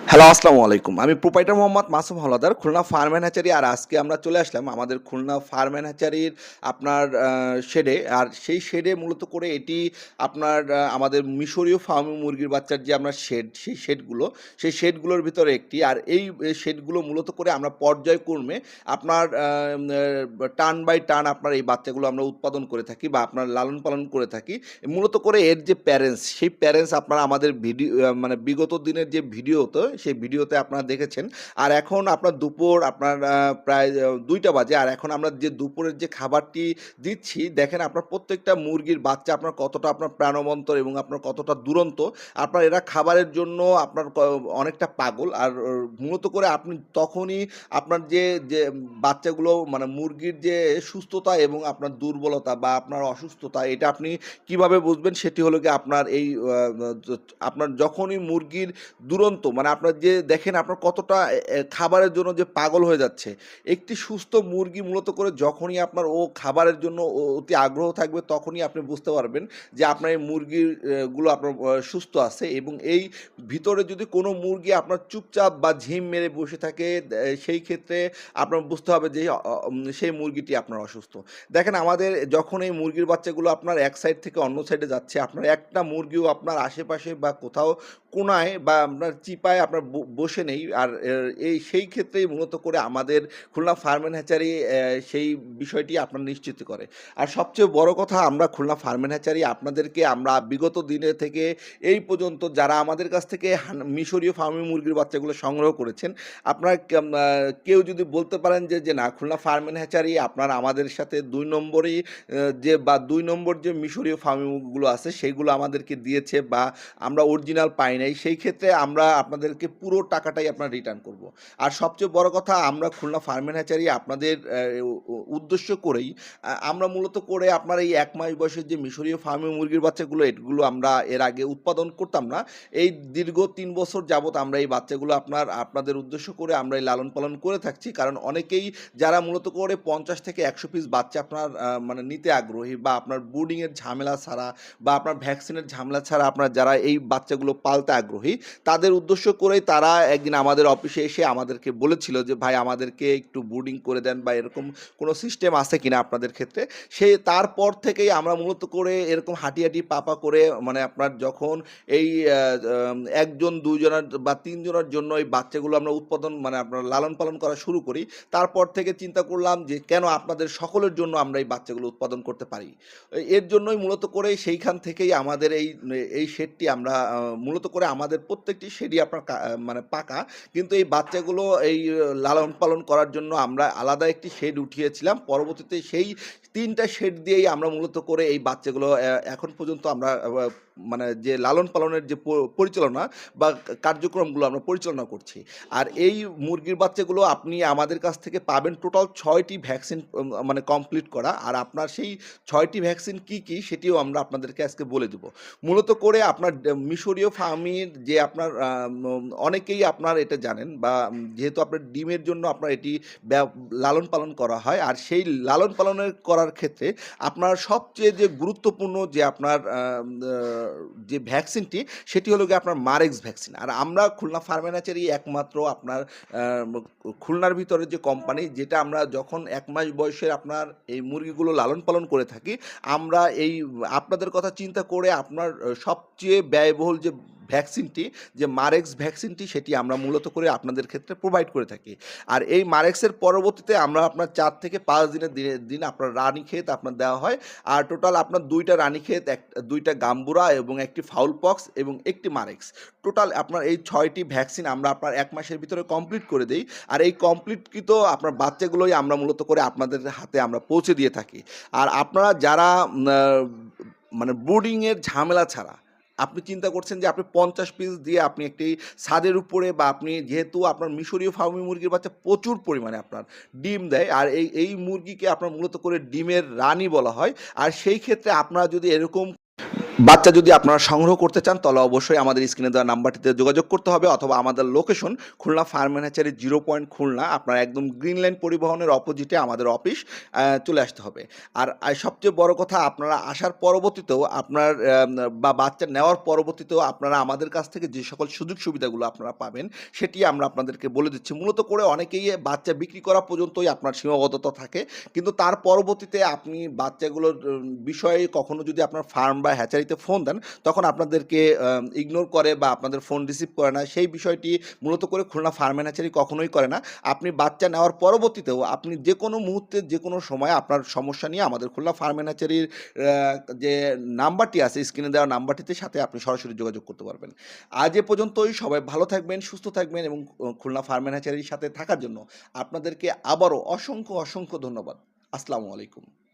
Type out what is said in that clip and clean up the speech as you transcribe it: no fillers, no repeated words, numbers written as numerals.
Hello, আসসালামু আলাইকুম। আমি proprietor Mohammad Masum Howlader, Khulna farm and hatchery. আর আজকে আমরা চলে আসলাম আমাদের খুলনা ফার্ম অ্যান্ড হ্যাচারির আপনার শেডে। আর সেই শেডে মূলত করে এটি আপনার আমাদের মিশরীয় ফার্মি মুরগির বাচ্চার যে আমরা শেড, সেই শেডগুলোর ভিতরে একটি। আর এই শেডগুলো মূলত করে আমরা পর্যায়ক্রমে আপনার টার্ন বাই টার্ন আপনার এই বাচ্চাগুলো আমরা উৎপাদন করে থাকি বা আপনার লালন পালন করে থাকি। মূলত করে এর যে প্যারেন্টস, সেই প্যারেন্টস আপনারা আমাদের ভিডিও মানে বিগত দিনের যে ভিডিও হতো, সেই ভিডিওতে আপনারা দেখেছেন। আর এখন আপনার দুপুর আপনার প্রায় ২টা বাজে। আর এখন আমরা যে দুপুরের যে খাবারটি দিচ্ছি, দেখেন আপনার প্রত্যেকটা মুরগির বাচ্চা আপনার কতটা আপনার প্রাণবন্ত এবং আপনার কতটা দুরন্ত। আপনার এরা খাবারের জন্য আপনার অনেকটা পাগল। আর মূলত করে আপনি তখনই আপনার যে বাচ্চাগুলো মানে মুরগির যে সুস্থতা এবং আপনার দুর্বলতা বা আপনার অসুস্থতা, এটা আপনি কিভাবে বুঝবেন? সেটি হলো গিয়ে আপনার এই আপনার যখনই মুরগির দুরন্ত মানে আপনার যে দেখেন আপনার কতটা খাবারের জন্য যে পাগল হয়ে যাচ্ছে। একটি সুস্থ মুরগি মূলত করে যখনই আপনার ও খাবারের জন্য অতি আগ্রহ থাকবে, তখনই আপনি বুঝতে পারবেন যে আপনার এই মুরগির গুলো আপনার সুস্থ আছে। এবং এই ভিতরে যদি কোনো মুরগি আপনার চুপচাপ বা ঝিম মেরে বসে থাকে, সেই ক্ষেত্রে আপনার বুঝতে হবে যে সেই মুরগিটি আপনার অসুস্থ। দেখেন আমাদের যখন এই মুরগির বাচ্চাগুলো আপনার এক সাইড থেকে অন্য সাইডে যাচ্ছে, আপনার একটা মুরগিও আপনার আশেপাশে বা কোথাও কোনায় বা আপনার চিপায় আপনার বসে নেই। আর সেই ক্ষেত্রেই মূলত করে আমাদের খুলনা ফার্ম অ্যান্ড হ্যাচারি সেই বিষয়টি আপনার নিশ্চিত করে। আর সবচেয়ে বড় কথা, আমরা খুলনা ফার্ম অ্যান্ড হ্যাচারি আপনাদেরকে আমরা বিগত দিনে থেকে এই পর্যন্ত যারা আমাদের কাছ থেকে মিশরীয় ফার্মি মুরগির বাচ্চাগুলো সংগ্রহ করেছেন, আপনারা কেউ যদি বলতে পারেন যে না, খুলনা ফার্ম অ্যান্ড হ্যাচারি আপনার আমাদের সাথে ২ নম্বরেই যে বা ২ নম্বর যে মিশরীয় ফার্মিংগুলো আছে সেগুলো আমাদেরকে দিয়েছে বা আমরা অরিজিনাল পাই নাই, সেই ক্ষেত্রে আমরা আপনাদেরকে পুরো টাকাটাই আপনার রিটার্ন করব। আর সবচেয়ে বড় কথা, আমরা খুলনা ফার্ম অ্যান্ড হ্যাচারি আপনাদের উদ্দেশ্য করেই আমরা মূলত করে আপনার এই ১ মাস বয়সের যে মিশরীয় ফার্মি মুরগির বাচ্চাগুলো, এগুলো আমরা এর আগে উৎপাদন করতাম না। এই দীর্ঘ ৩ বছর যাবৎ আমরা এই বাচ্চাগুলো আপনাদের উদ্দেশ্য করে আমরা এই লালন পালন করে থাকছি। কারণ অনেকেই যারা মূলত করে ৫০ থেকে ১০০ পিস বাচ্চা আপনার মানে নিতে আগ্রহী বা আপনার ব্রুডিংয়ের ঝামেলা ছাড়া বা আপনার ভ্যাকসিনের ঝামেলা ছাড়া আপনার যারা এই বাচ্চাগুলো পালতে আগ্রহী, তাদের উদ্দেশ্য করেই তারা একদিন আমাদের অফিসে এসে আমাদেরকে বলেছিল যে ভাই, আমাদেরকে একটু ব্রুডিং করে দেন বা এরকম কোনো সিস্টেম আছে কিনা আপনাদের ক্ষেত্রে। তারপর থেকেই আমরা মূলত করে এরকম হাঁটি পাপা করে মানে আপনার যখন এই ১ জন ২ জনের বা ৩ জনের জন্য এই বাচ্চাগুলো আমরা উৎপাদন মানে আপনার লালন পালন করা শুরু করি, তারপর থেকে চিন্তা করলাম যে কেন আপনাদের সকলের জন্য আমরা এই বাচ্চাগুলো উৎপাদন করতে পারি। এর জন্যই মূলত করে সেইখান থেকেই আমাদের এই শেডটি আমরা মূলত করে আমাদের প্রত্যেকটি শেডই আপনার মানে পাকা। কিন্তু এই বাচ্চাগুলো এই লালন পালন করার জন্য আমরা আলাদা একটি শেড উঠিয়েছিলাম। পরবর্তীতে সেই ৩টা শেড দিয়েই আমরা মূলত করে এই বাচ্চাগুলো এখন পর্যন্ত আমরা মানে যে লালন পালনের যে পরিচালনা বা কার্যক্রমগুলো আমরা পরিচালনা করছি। আর এই মুরগির বাচ্চাগুলো আপনি আমাদের কাছ থেকে পাবেন টোটাল ৬টি ভ্যাকসিন মানে কমপ্লিট করা। আর আপনার সেই ৬টি ভ্যাকসিন কি সেটিও আমরা আপনাদেরকে আজকে বলে দেব। মূলত করে আপনার মিশরীয় ফার্মির যে আপনার অনেকেই আপনার এটা জানেন বা যেহেতু আপনার ডিমের জন্য আপনার এটি লালন পালন করা হয়। আর সেই লালন পালনের করার ক্ষেত্রে আপনার সবচেয়ে যে গুরুত্বপূর্ণ যে আপনার যে ভ্যাকসিনটি, সেটি হলো গিয়ে আপনার মারেক্স ভ্যাকসিন। আর আমরা খুলনা ফার্ম অ্যান্ড হ্যাচারি একমাত্র আপনার খুলনার ভিতরে যে কোম্পানি, যেটা আমরা যখন ১ মাস বয়সের আপনার এই মুরগিগুলো লালন পালন করে থাকি, আমরা এই আপনাদের কথা চিন্তা করে আপনার সবচেয়ে ব্যয়বহুল যে ভ্যাকসিনটি, যে মারেক্স ভ্যাকসিনটি, সেটি আমরা মূলত করে আপনাদের ক্ষেত্রে প্রোভাইড করে থাকি। আর এই মারেক্সের পরবর্তীতে আমরা আপনার ৪ থেকে ৫ দিন আপনার রানীক্ষেত আপনার দেওয়া হয়। আর টোটাল আপনার ২টা রানীক্ষেত, ২টা গাম্বুরা এবং একটি ফাউল পক্স এবং একটি মারেক্স। টোটাল আপনার এই ৬টি ভ্যাকসিন আমরা আপনার ১ মাসের ভিতরে কমপ্লিট করে দেই। আর এই কমপ্লিটকৃত আপনার বাচ্চাগুলোই আমরা মূলত করে আপনাদের হাতে আমরা পৌঁছে দিয়ে থাকি। আর আপনারা যারা মানে ব্রুডিংয়ের ঝামেলা ছাড়া আপনি চিন্তা করছেন যে আপনি ৫০ পিস দিয়ে আপনি একটি ছাদের উপরে বা আপনি যেহেতু আপনার মিশরীয় ফার্মি মুরগির বাচ্চা প্রচুর পরিমাণে আপনার ডিম দেয়, আর এই মুরগিকে আপনার মূলত করে ডিমের রানী বলা হয়। আর সেই ক্ষেত্রে আপনারা যদি এরকম বাচ্চা যদি আপনারা সংগ্রহ করতে চান তাহলে অবশ্যই আমাদের স্ক্রিনে দেওয়া নাম্বারটিতে যোগাযোগ করতে হবে, অথবা আমাদের location Khulna farm and hatchery 0 point Khulna. আপনারা একদম গ্রিন লাইন পরিবহনের অপোজিটে আমাদের অফিস, চলে আসতে হবে। আর সবচেয়ে বড় কথা, আপনারা আসার পরবর্তীতেও আপনার বা বাচ্চা নেওয়ার পরবর্তীতেও আপনারা আমাদের কাছ থেকে যে সকল সুযোগ সুবিধাগুলো আপনারা পাবেন সেটি আমরা আপনাদেরকে বলে দিচ্ছি। মূলত করে অনেকেই বাচ্চা বিক্রি করা পর্যন্তই আপনার সীমাবদ্ধতা থাকে। কিন্তু তার পরবর্তীতে আপনি বাচ্চাগুলোর বিষয়ে কখনো যদি আপনার ফার্ম বা হ্যাচারিতে ফোন দেন, তখন আপনাদেরকে ইগনোর করে বা আপনাদের ফোন রিসিভ করে না। সেই বিষয়টি মূলত করে খুলনা ফার্ম অ্যান্ড হ্যাচারি কখনোই করে না। আপনি বাচ্চা নেওয়ার পরবর্তীতেও আপনি যেকোনো মুহূর্তে যেকোনো সময় আপনার সমস্যা নিয়ে আমাদের খুলনা ফার্ম অ্যান্ড হ্যাচারির যে নাম্বারটি আছে, স্ক্রিনে দেওয়া নাম্বারটিতে সাথে আপনি সরাসরি যোগাযোগ করতে পারবেন। আজ এ পর্যন্তই। সবাই ভালো থাকবেন, সুস্থ থাকবেন এবং খুলনা ফার্ম অ্যান্ড হ্যাচারির সাথে থাকার জন্য আপনাদেরকে আবারও অসংখ্য ধন্যবাদ। আসসালামু আলাইকুম।